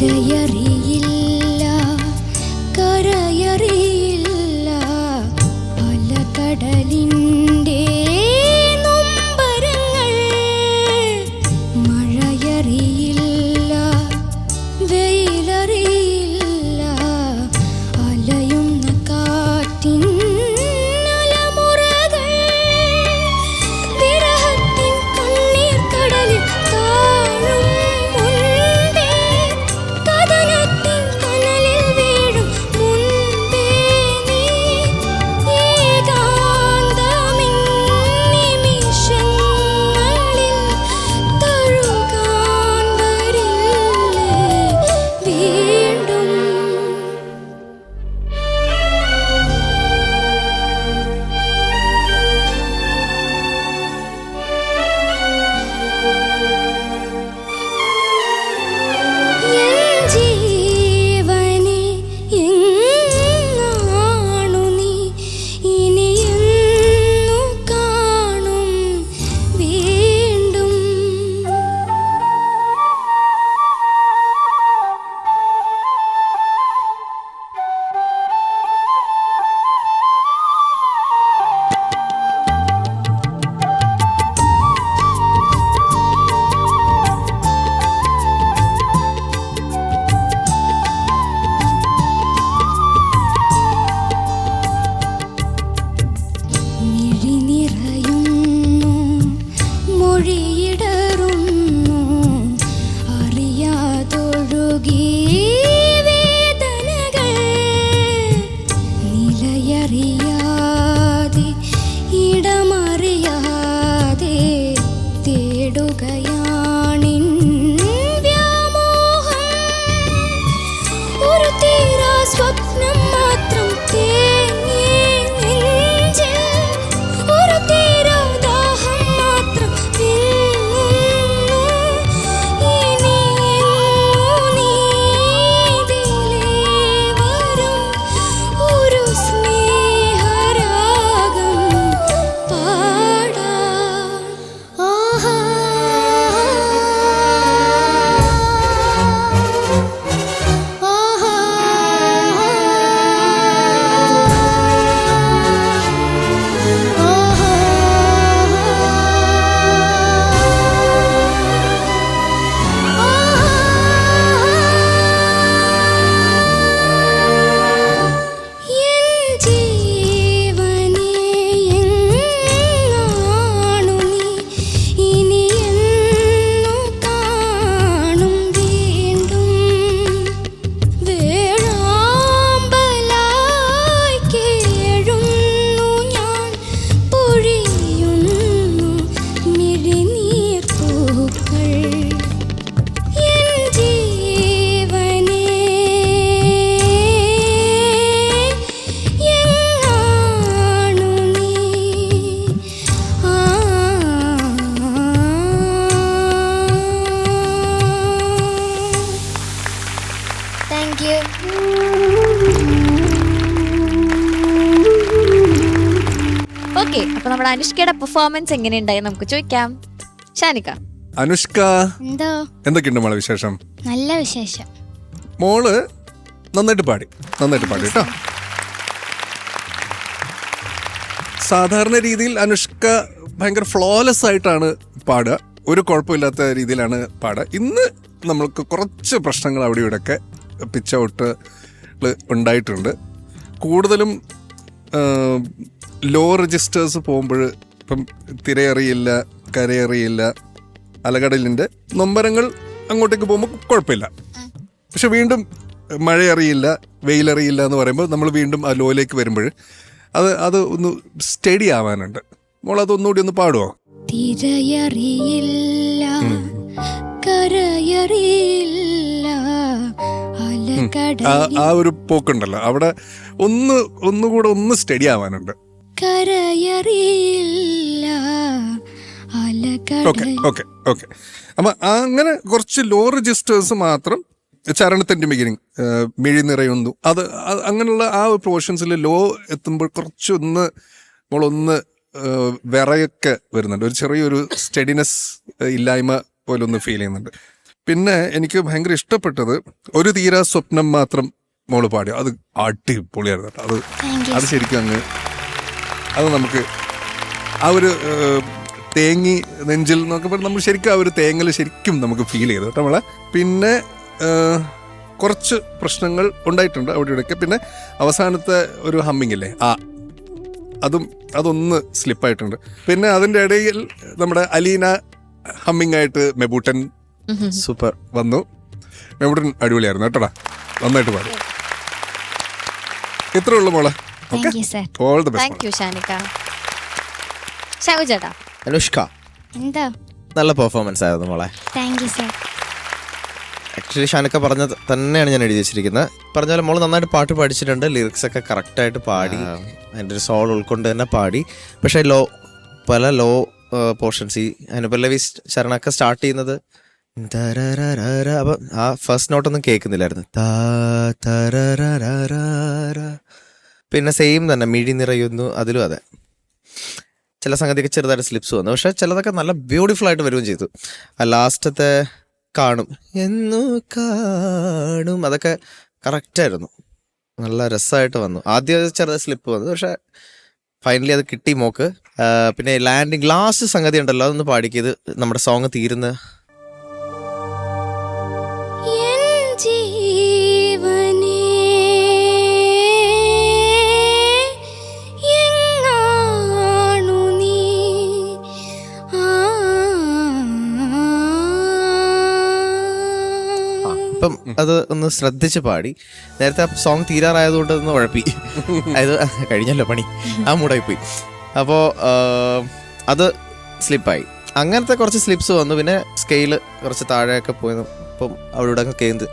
തിരയറിയില്ല കരയറിയില്ല അലകടലിൻ്റെ നൊമ്പരങ്ങൾ മഴയറിയില്ല വെയിലറിയില്ല അലയുന്ന കാറ്റിൻ ഓക്കെ, അപ്പൊ നമ്മുടെ അനുഷ്കയുടെ പെർഫോമൻസ് എങ്ങനെയുണ്ടായി നമുക്ക് ചോദിക്കാം. ഷാനിക. അനുഷ്ക, എന്തോ എന്തൊക്കെയുണ്ട് മോളെ വിശേഷം? നല്ല വിശേഷം. മോള് നന്നായിട്ട് പാടി കേട്ടോ. സാധാരണ രീതിയിൽ അനുഷ്ക ഭയങ്കര ഫ്ലോലെസ് ആയിട്ടാണ് പാടുക, ഒരു കുഴപ്പമില്ലാത്ത രീതിയിലാണ് പാടുക. ഇന്ന് നമ്മൾക്ക് കുറച്ച് പ്രശ്നങ്ങൾ അവിടെ ഇവിടെയൊക്കെ പിച്ച് ഔട്ട് ഉണ്ടായിട്ടുണ്ട്. കൂടുതലും ലോ രജിസ്റ്റേഴ്സ് പോകുമ്പോൾ ഇപ്പം തിരയറിയില്ല കരയറിയില്ല അലകടലിൻ്റെ നൊമ്പരങ്ങൾ അങ്ങോട്ടേക്ക് പോകുമ്പോൾ കുഴപ്പമില്ല. പക്ഷെ വീണ്ടും മഴയറിയില്ല വെയിലറിയില്ല എന്ന് പറയുമ്പോൾ നമ്മൾ വീണ്ടും ആ ലോയിലേക്ക് വരുമ്പോൾ അത് ഒന്ന് സ്റ്റഡി ആവാനുണ്ട്. മോൾ അതൊന്നുകൂടി ഒന്ന് പാടുമോ? തിരയറിയില്ല കരയറിയില്ല ആ ഒരു പോക്കുണ്ടല്ലോ, അവിടെ ഒന്നുകൂടെ ഒന്ന് സ്റ്റഡി ആവാനുണ്ട്. കരയറിയില്ല ഓക്കെ. അപ്പൊ അങ്ങനെ കുറച്ച് ലോ രജിസ്റ്റേഴ്സ് മാത്രം ചരണത്തിന്റെ ബിഗിനിങ് മിഴി നിറയുന്നു, അത് അങ്ങനെയുള്ള ആ ഒരു പോർഷൻസിൽ ലോ എത്തുമ്പോൾ കുറച്ചൊന്ന് നമ്മളൊന്ന് വിറയൊക്കെ വരുന്നുണ്ട്. ഒരു ചെറിയൊരു സ്റ്റഡിനെസ് ഇല്ലായ്മ പോലെ ഒന്ന് ഫീൽ ചെയ്യുന്നുണ്ട്. പിന്നെ എനിക്ക് ഭയങ്കര ഇഷ്ടപ്പെട്ടത് ഒരു തീരാ സ്വപ്നം മാത്രം മോള് പാടി. അത് അടിപൊളിയായിരുന്നു കേട്ടോ. അത് ശരിക്കും അങ്ങ് അത് നമുക്ക് ആ ഒരു തേങ്ങി നെഞ്ചിൽ എന്നൊക്കെ പറഞ്ഞാൽ നമ്മൾ ശരിക്കും ആ ഒരു തേങ്ങൽ ശരിക്കും നമുക്ക് ഫീൽ ചെയ്തു കേട്ടോ നമ്മളെ. പിന്നെ കുറച്ച് പ്രശ്നങ്ങൾ ഉണ്ടായിട്ടുണ്ട് അവിടെ ഇവിടെയൊക്കെ. പിന്നെ അവസാനത്തെ ഒരു ഹമ്മിങ് ഇല്ലേ, അതൊന്ന് സ്ലിപ്പായിട്ടുണ്ട്. പിന്നെ അതിൻ്റെ ഇടയിൽ നമ്മുടെ അലീന ഹമ്മിങ് ആയിട്ട് മെബൂട്ടൻ സൂപ്പർ വന്നു. മെബൂട്ടൻ അടിപൊളിയായിരുന്നു കേട്ടോടാ, നന്നായിട്ട് പാടി. ഇത്രേ ഉള്ളൂ മോളെ. All the best. Thank you Shanika. Shagu ചേട്ടാ. അനുഷ്ക എന്താ നല്ല പെർഫോമൻസ് ആയിരുന്നു മോളെ. Thank you sir. Actually Shanika പറഞ്ഞത് തന്നെയാണ് ഞാൻ എഴുതി വെച്ചിരിക്കുന്നത്. പറഞ്ഞ പോലെ മോള് നന്നായിട്ട് പാട്ട് പഠിച്ചിട്ടുണ്ട്, ലിറിക്സ് ഒക്കെ കറക്റ്റായിട്ട് പാടി, അതിൻ്റെ ഒരു സോൾ ഉൾക്കൊണ്ട് തന്നെ പാടി. പക്ഷേ പല ലോ പോർഷൻസ് ഈ അനുപല്ലവി ശരണൊക്കെ സ്റ്റാർട്ട് ചെയ്യുന്നത് അപ്പം ആ ഫസ്റ്റ് നോട്ടൊന്നും കേൾക്കുന്നില്ലായിരുന്നു. പിന്നെ സെയിം തന്നെ മിഴി നിറയുന്നു, അതിലും അതെ ചില സംഗതിയൊക്കെ ചെറുതായിട്ട് സ്ലിപ്സ് വന്നു. പക്ഷെ ചിലതൊക്കെ നല്ല ബ്യൂട്ടിഫുൾ ആയിട്ട് വരികയും ചെയ്തു. ആ ലാസ്റ്റത്തെ കാണും എന്നു കാണും അതൊക്കെ കറക്റ്റായിരുന്നു, നല്ല രസമായിട്ട് വന്നു. ആദ്യം ചെറുത സ്ലിപ്പ് വന്നു, പക്ഷെ ഫൈനലി അത് കിട്ടി മോക്ക്. പിന്നെ ലാൻഡിങ് ലാസ്റ്റ് സംഗതി ഉണ്ടല്ലോ, അതൊന്ന് പാടിക്കത് നമ്മുടെ സോങ് തീരുന്ന അപ്പം അത് ഒന്ന് ശ്രദ്ധിച്ച് പാടി. നേരത്തെ ആ സോങ് തീരാറായതുകൊണ്ട് ഒന്ന് ഉഴപ്പി, അത് കഴിഞ്ഞല്ലോ പണി, ആ മൂടായി പോയി. അപ്പോൾ അത് സ്ലിപ്പായി. അങ്ങനത്തെ കുറച്ച് സ്ലിപ്സ് വന്നു. പിന്നെ സ്കെയില് കുറച്ച് താഴെയൊക്കെ പോയി, അപ്പം അവിടെ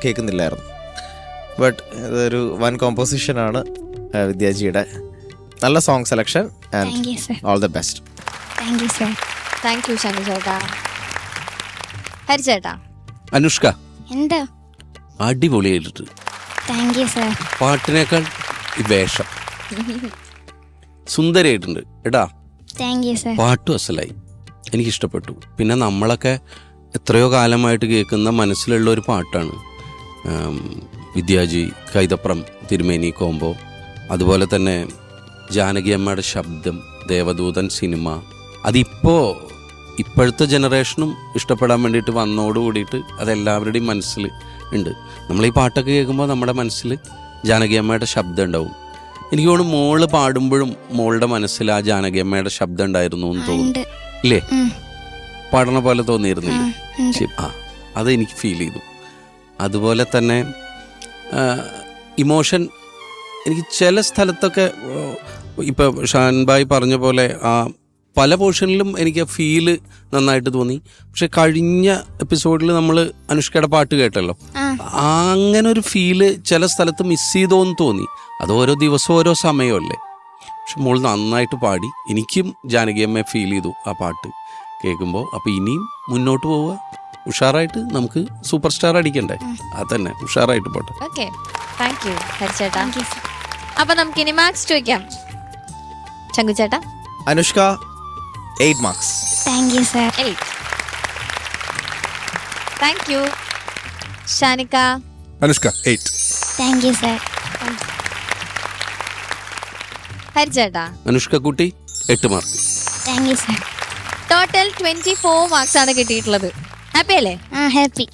കേൾക്കുന്നില്ലായിരുന്നു. ബട്ട് ഇതൊരു വൻ കോമ്പോസിഷനാണ് വിദ്യാജിയുടെ. നല്ല song selection and all the best. Thank U Shanu ചേട്ടാ. ഹരി ചേട്ടാ. അനുഷ്ക എന്താ അടിപൊളിയായിട്ട്. Thank you sir. പാട്ടിനേക്കാൾ ഈ വേഷം സുന്ദരിയായിട്ടുണ്ട് കേട്ടാ. Thank you sir. പാട്ടും അസലായി, എനിക്കിഷ്ടപ്പെട്ടു. പിന്നെ നമ്മളൊക്കെ എത്രയോ കാലമായിട്ട് കേൾക്കുന്ന മനസ്സിലുള്ള ഒരു പാട്ടാണ് വിദ്യാജി കൈതപ്രം തിരുമേനി കോംബോ. അതുപോലെ തന്നെ ജാനകി അമ്മയുടെ ശബ്ദം, ദേവദൂതൻ സിനിമ. ഇപ്പോഴത്തെ ജനറേഷനും ഇഷ്ടപ്പെടാൻ വേണ്ടിയിട്ട് വന്നോട് കൂടിയിട്ട് അതെല്ലാവരുടെയും മനസ്സിൽ ഉണ്ട്. നമ്മൾ ഈ പാട്ടൊക്കെ കേൾക്കുമ്പോൾ നമ്മുടെ മനസ്സിൽ ജാനകി അമ്മയുടെ ശബ്ദം ഉണ്ടാവും. എനിക്ക് തോന്നുന്നു മോള് പാടുമ്പോഴും മോളുടെ മനസ്സിൽ ആ ജാനകി അമ്മയുടെ ശബ്ദം ഉണ്ടായിരുന്നു എന്ന് തോന്നുന്നു, ഇല്ലേ? പാടണ പോലെ തോന്നിയിരുന്നില്ലേ? അത് എനിക്ക് ഫീൽ ചെയ്തു. അതുപോലെ തന്നെ ഇമോഷൻ എനിക്ക് ചില സ്ഥലത്തൊക്കെ ഇപ്പോൾ ഷാൻബായ് പറഞ്ഞ പോലെ പല പോർഷനിലും എനിക്ക് ഫീല് നന്നായിട്ട് തോന്നി. പക്ഷെ കഴിഞ്ഞ എപ്പിസോഡിൽ നമ്മൾ അനുഷ്കയുടെ പാട്ട് കേട്ടല്ലോ, അങ്ങനെ ഒരു ഫീല് ചില സ്ഥലത്ത് മിസ് ചെയ്തോന്ന് തോന്നി. അത് ഓരോ ദിവസം ഓരോ സമയമല്ലേ. പക്ഷെ മോൾ നന്നായിട്ട് പാടി. എനിക്കും ജാനകിയമ്മയെ ഫീൽ ചെയ്തു ആ പാട്ട് കേൾക്കുമ്പോൾ. അപ്പോൾ ഇനിയും മുന്നോട്ട് പോവുക, ഉഷാറായിട്ട് നമുക്ക് സൂപ്പർ സ്റ്റാർ അടിക്കണ്ടേ, അത് തന്നെ ഉഷാറായിട്ട് പോട്ടെ. ഓക്കെ, താങ്ക് യു ഹരി ചേട്ടാ. അപ്പൊ നമുക്ക് ഇനി മാർക്സ് ചോദിക്കാം. ചങ്കു ചേട്ടാ. Anushka 8 marks. Thank you sir. 8. Thank you Shanika. Anushka 8. Thank you sir. Hari ചേട്ടാ. അനുഷ്ക കുട്ടി 8 mark. Thank you sir. Total 24 marks ആണ് കിട്ടിയിട്ടുള്ളത്. ഹാപ്പി അല്ലേ? ഹാപ്പി.